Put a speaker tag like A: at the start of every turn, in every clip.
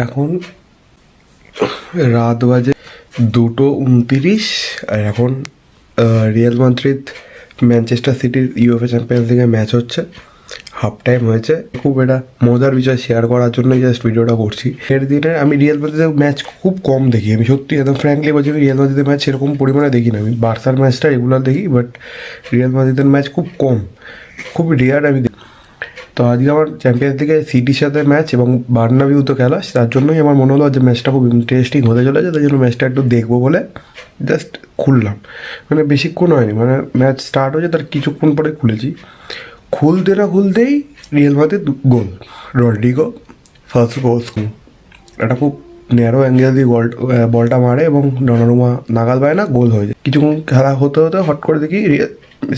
A: এখন রাত বাজে 2:29 আর এখন রিয়াল মাদ্রিদ ম্যানচেস্টার সিটির ইউএফএ চ্যাম্পিয়ন্স লিগের ম্যাচ হচ্ছে। হাফ টাইম হয়েছে। খুব এটা মজার বিষয় শেয়ার করার জন্যই জাস্ট ভিডিওটা করছি। এর দিনে আমি রিয়াল মাদ্রিদের ম্যাচ খুব কম দেখি। আমি সত্যি একদম ফ্র্যাঙ্কলি বলছি, আমি রিয়াল মাদ্রিদের ম্যাচ সেরকম পরিমাণে দেখি না। আমি বার্সার ম্যাচটা রেগুলার দেখি, বাট রিয়াল মাদ্রিদের ম্যাচ খুব কম, খুব রেয়ার আমি দেখি। তো আজকে আমার চ্যাম্পিয়ন্স লিগে সিটির সাথে ম্যাচ এবং বার্নাবিউ তো খেলা, তার জন্যই আমার মনে হলো যে ম্যাচটা খুব ইন্টারেস্টিং হতে চলেছে, তাই জন্য ম্যাচটা একটু দেখবো বলে জাস্ট খুললাম। মানে বেশিক্ষণ হয়নি, মানে ম্যাচ স্টার্ট হয়েছে তার কিছুক্ষণ পরে খুলেছি। খুলতে না খুলতেই রিয়াল মাদ্রিদ গোল, রড্রিগো ফার্স্ট গোল। এটা খুব ন্যারো অ্যাঙ্গেল দিয়ে বলটা মারে এবং ডনারুমা নাগাল পায় না, গোল হয়ে যায়। কিছুক্ষণ খেলা হতে হতে হট করে দেখি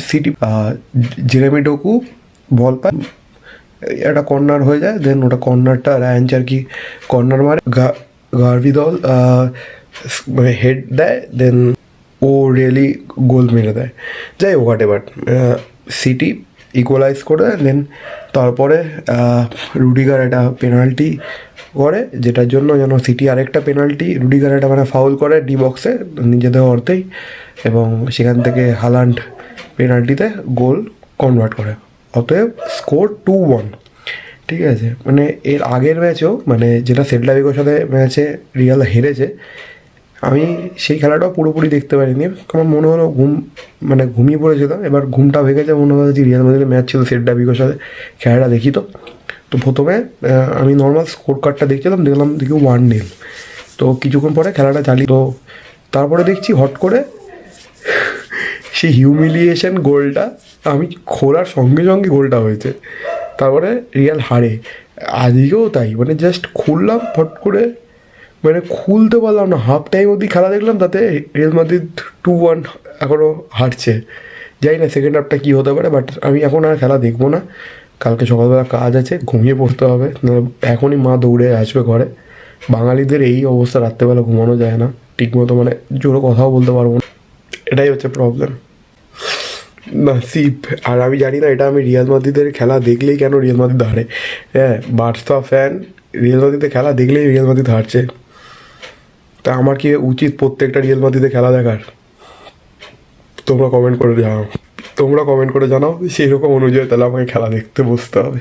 A: সিটি জেরেমি ডোকু বল পায়, একটা কর্নার হয়ে যায়। দেন ওটা কর্নারটা রায়ান চার্কি কর্নার মারে, গার্ভিদল মানে হেড দেয়, দেন ও রিয়েলি গোল মেরে দেয়। যাই হোয়াট এভার, সিটি ইকুয়ালাইজ করে। দেন তারপরে রুডিগার একটা পেনাল্টি করে, যেটার জন্য যেন সিটি আরেকটা পেনাল্টি, রুডিগার একটা মানে ফাউল করে ডি বক্সে নিজেদের অর্থেই, এবং সেখান থেকে হালান্ড পেনাল্টিতে গোল কনভার্ট করে। অতএব স্কোর 2-1। ঠিক আছে, মানে এর আগের ম্যাচেও, মানে যেটা সেল্টা ভিগোর সাথে ম্যাচে রিয়াল হেরেছে, আমি সেই খেলাটাও পুরোপুরি দেখতে পারিনি। আমার মনে হলো মানে ঘুমিয়ে পড়েছিলাম। এবার ঘুমটা ভেঙেছে, মনে হলো যে রিয়াল মাদ্রিদের ম্যাচ ছিল, সেল্টা ভিগোর সাথে খেলাটা দেখি। তো প্রথমে আমি নর্মাল স্কোর কার্ডটা দেখছিলাম, দেখি 1-0। তো কিছুক্ষণ পরে খেলাটা চালিয়ে, তো তারপরে দেখছি হট করে সেই হিউমিলিয়েশন গোলটা আমি খোলার সঙ্গে সঙ্গে গোলটা হয়েছে। তারপরে রিয়াল হারে। আজকেও তাই, মানে জাস্ট খুললাম ফট করে, মানে খুলতে পারলাম না। হাফ টাইম অবধি খেলা দেখলাম, তাতে রিয়াল মাদ্রিদ 2-1 এখনও হারছে। জানি না সেকেন্ড হাফটা কী হতে পারে, বাট আমি এখন আর খেলা দেখবো না। কালকে সকালবেলা কাজ আছে, ঘুমিয়ে পড়তে হবে। এখনই মা দৌড়ে আসবে ঘরে। বাঙালিদের এই অবস্থা, রাত্রেবেলা ঘুমানো যায় না ঠিকমতো, মানে জোরে কথাও বলতে পারবো না। এটাই হচ্ছে প্রবলেম। নাসিব। আর আমি জানি না এটা আমি রিয়াল মাদ্রিদের খেলা দেখলেই কেন রিয়াল মাদ্রিদ হারে। হ্যাঁ, বার্সা ফ্যান, রিয়াল মাদ্রিদের খেলা দেখলেই রিয়াল মাদ্রিদ হারছে। তা আমার কি উচিত প্রত্যেকটা রিয়াল মাদ্রিদের খেলা দেখার? তোমরা কমেন্ট করে জানাও সেই রকম অনুযায়ী তাহলে আমাকে খেলা দেখতে বসতে হবে।